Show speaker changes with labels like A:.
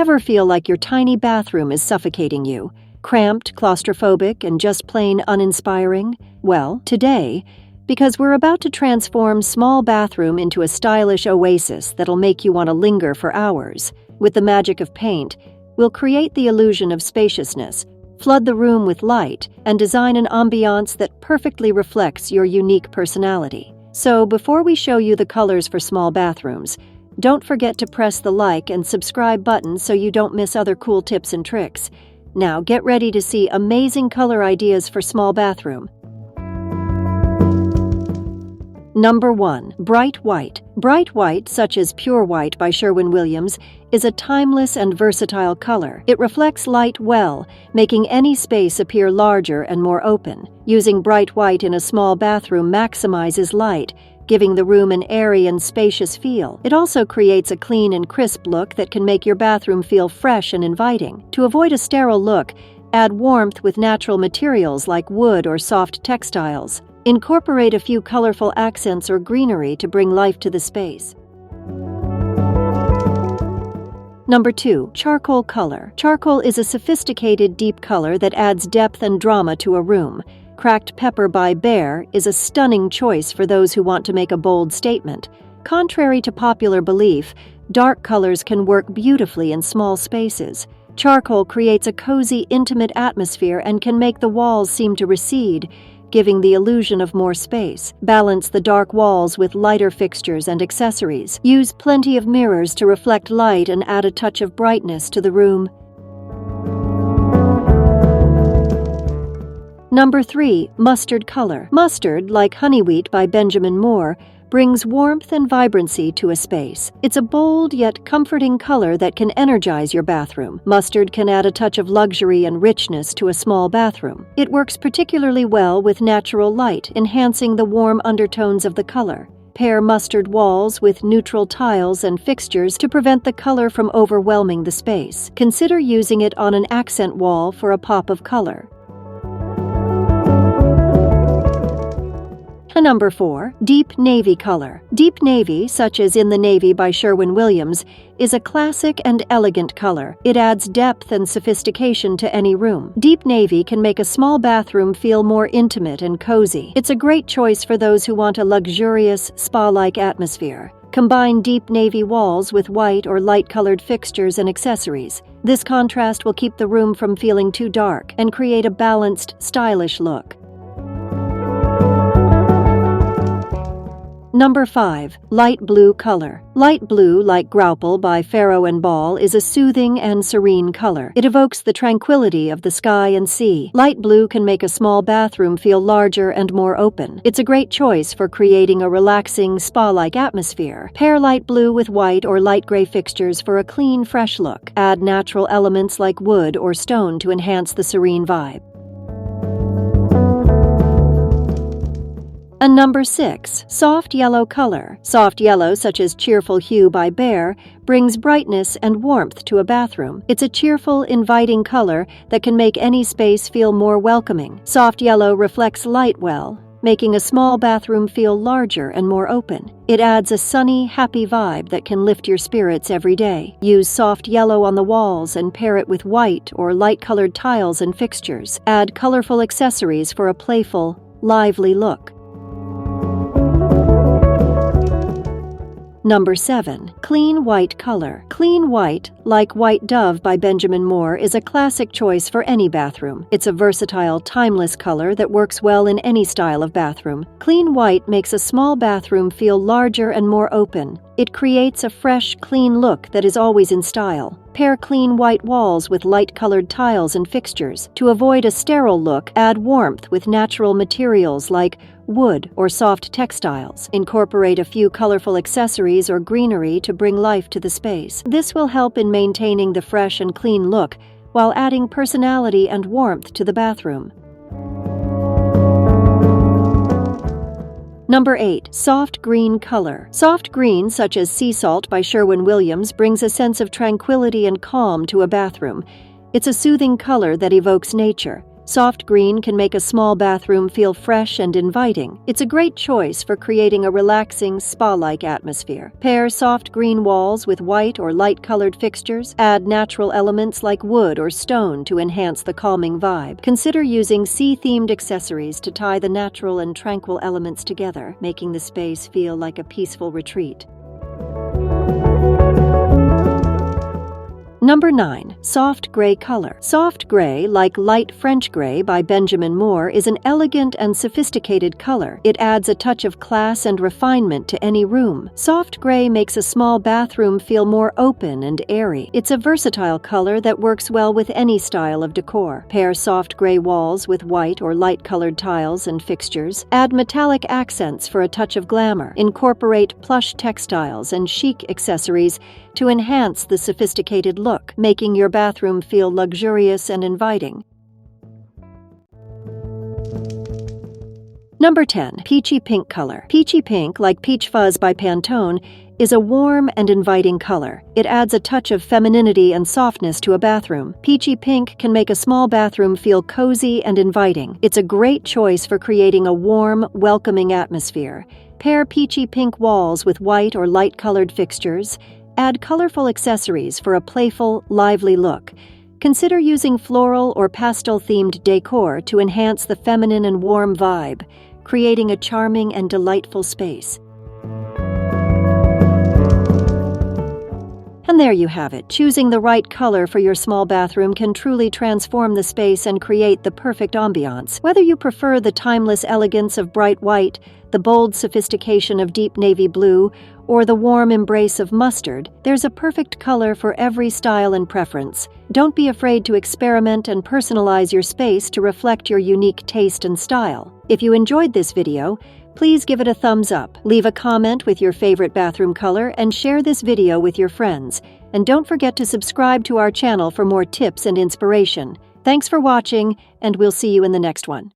A: Ever feel like your tiny bathroom is suffocating you? Cramped, claustrophobic, and just plain uninspiring? Well, today, because we're about to transform small bathroom into a stylish oasis that'll make you want to linger for hours. With the magic of paint, we'll create the illusion of spaciousness, flood the room with light, and design an ambiance that perfectly reflects your unique personality. So, before we show you the colors for small bathrooms, don't forget to press the like and subscribe button so you don't miss other cool tips and tricks. Now get ready to see amazing color ideas for small bathroom. Number 1. Bright white. Bright white, such as Pure White by Sherwin-Williams, is a timeless and versatile color. It reflects light well, making any space appear larger and more open. Using bright white in a small bathroom maximizes light, giving the room an airy and spacious feel. It also creates a clean and crisp look that can make your bathroom feel fresh and inviting. To avoid a sterile look, add warmth with natural materials like wood or soft textiles. Incorporate a few colorful accents or greenery to bring life to the space. Number 2. Charcoal color. Charcoal is a sophisticated, deep color that adds depth and drama to a room. Cracked Pepper by Behr is a stunning choice for those who want to make a bold statement. Contrary to popular belief, dark colors can work beautifully in small spaces. Charcoal creates a cozy, intimate atmosphere and can make the walls seem to recede, giving the illusion of more space. Balance the dark walls with lighter fixtures and accessories. Use plenty of mirrors to reflect light and add a touch of brightness to the room. Number 3. Mustard color. Mustard, like Honeywheat by Benjamin Moore, brings warmth and vibrancy to a space. It's a bold yet comforting color that can energize your bathroom. Mustard can add a touch of luxury and richness to a small bathroom. It works particularly well with natural light, enhancing the warm undertones of the color. Pair mustard walls with neutral tiles and fixtures to prevent the color from overwhelming the space. Consider using it on an accent wall for a pop of color. Number 4. Deep navy color. Deep navy, such as In the Navy by Sherwin-Williams, is a classic and elegant color. It adds depth and sophistication to any room. Deep navy can make a small bathroom feel more intimate and cozy. It's a great choice for those who want a luxurious, spa-like atmosphere. Combine deep navy walls with white or light-colored fixtures and accessories. This contrast will keep the room from feeling too dark and create a balanced, stylish look. Number 5. Light blue color. Light blue, like Graupel by Farrow and Ball, is a soothing and serene color. It evokes the tranquility of the sky and sea. Light blue can make a small bathroom feel larger and more open. It's a great choice for creating a relaxing, spa-like atmosphere. Pair light blue with white or light gray fixtures for a clean, fresh look. Add natural elements like wood or stone to enhance the serene vibe. And number 6. Soft yellow color. Soft yellow, such as Cheerful Hue by Behr, brings brightness and warmth to a bathroom. It's a cheerful, inviting color that can make any space feel more welcoming. Soft yellow reflects light well, making a small bathroom feel larger and more open. It adds a sunny, happy vibe that can lift your spirits every day. Use soft yellow on the walls and pair it with white or light-colored tiles and fixtures. Add colorful accessories for a playful, lively look. Number 7. Clean white color. Clean white, like White Dove by Benjamin Moore, is a classic choice for any bathroom. It's a versatile, timeless color that works well in any style of bathroom. Clean white makes a small bathroom feel larger and more open. It creates a fresh, clean look that is always in style. Pair clean white walls with light-colored tiles and fixtures. To avoid a sterile look, add warmth with natural materials like wood or soft textiles. Incorporate a few colorful accessories or greenery to bring life to the space. This will help in maintaining the fresh and clean look while adding personality and warmth to the bathroom. Number 8. Soft green color. Soft green, such as Sea Salt by Sherwin-Williams, brings a sense of tranquility and calm to a bathroom. It's a soothing color that evokes nature. Soft green can make a small bathroom feel fresh and inviting. It's a great choice for creating a relaxing, spa-like atmosphere. Pair soft green walls with white or light-colored fixtures. Add natural elements like wood or stone to enhance the calming vibe. Consider using sea-themed accessories to tie the natural and tranquil elements together, making the space feel like a peaceful retreat. Number 9. Soft gray color. Soft gray, like light French gray by Benjamin Moore, is an elegant and sophisticated color. It adds a touch of class and refinement to any room. Soft gray makes a small bathroom feel more open and airy. It's a versatile color that works well with any style of decor. Pair soft gray walls with white or light-colored tiles and fixtures. Add metallic accents for a touch of glamour. Incorporate plush textiles and chic accessories to enhance the sophisticated look, making your bathroom feel luxurious and inviting. Number 10. Peachy Pink color. Peachy Pink, like Peach Fuzz by Pantone, is a warm and inviting color. It adds a touch of femininity and softness to a bathroom. Peachy Pink can make a small bathroom feel cozy and inviting. It's a great choice for creating a warm, welcoming atmosphere. Pair peachy pink walls with white or light-colored fixtures. Add colorful accessories for a playful, lively look. Consider using floral or pastel-themed decor to enhance the feminine and warm vibe, creating a charming and delightful space. And there you have it. Choosing the right color for your small bathroom can truly transform the space and create the perfect ambiance. Whether you prefer the timeless elegance of bright white, the bold sophistication of deep navy blue, or the warm embrace of mustard, there's a perfect color for every style and preference. Don't be afraid to experiment and personalize your space to reflect your unique taste and style. If you enjoyed this video, please give it a thumbs up, leave a comment with your favorite bathroom color, and share this video with your friends. And don't forget to subscribe to our channel for more tips and inspiration. Thanks for watching, and we'll see you in the next one.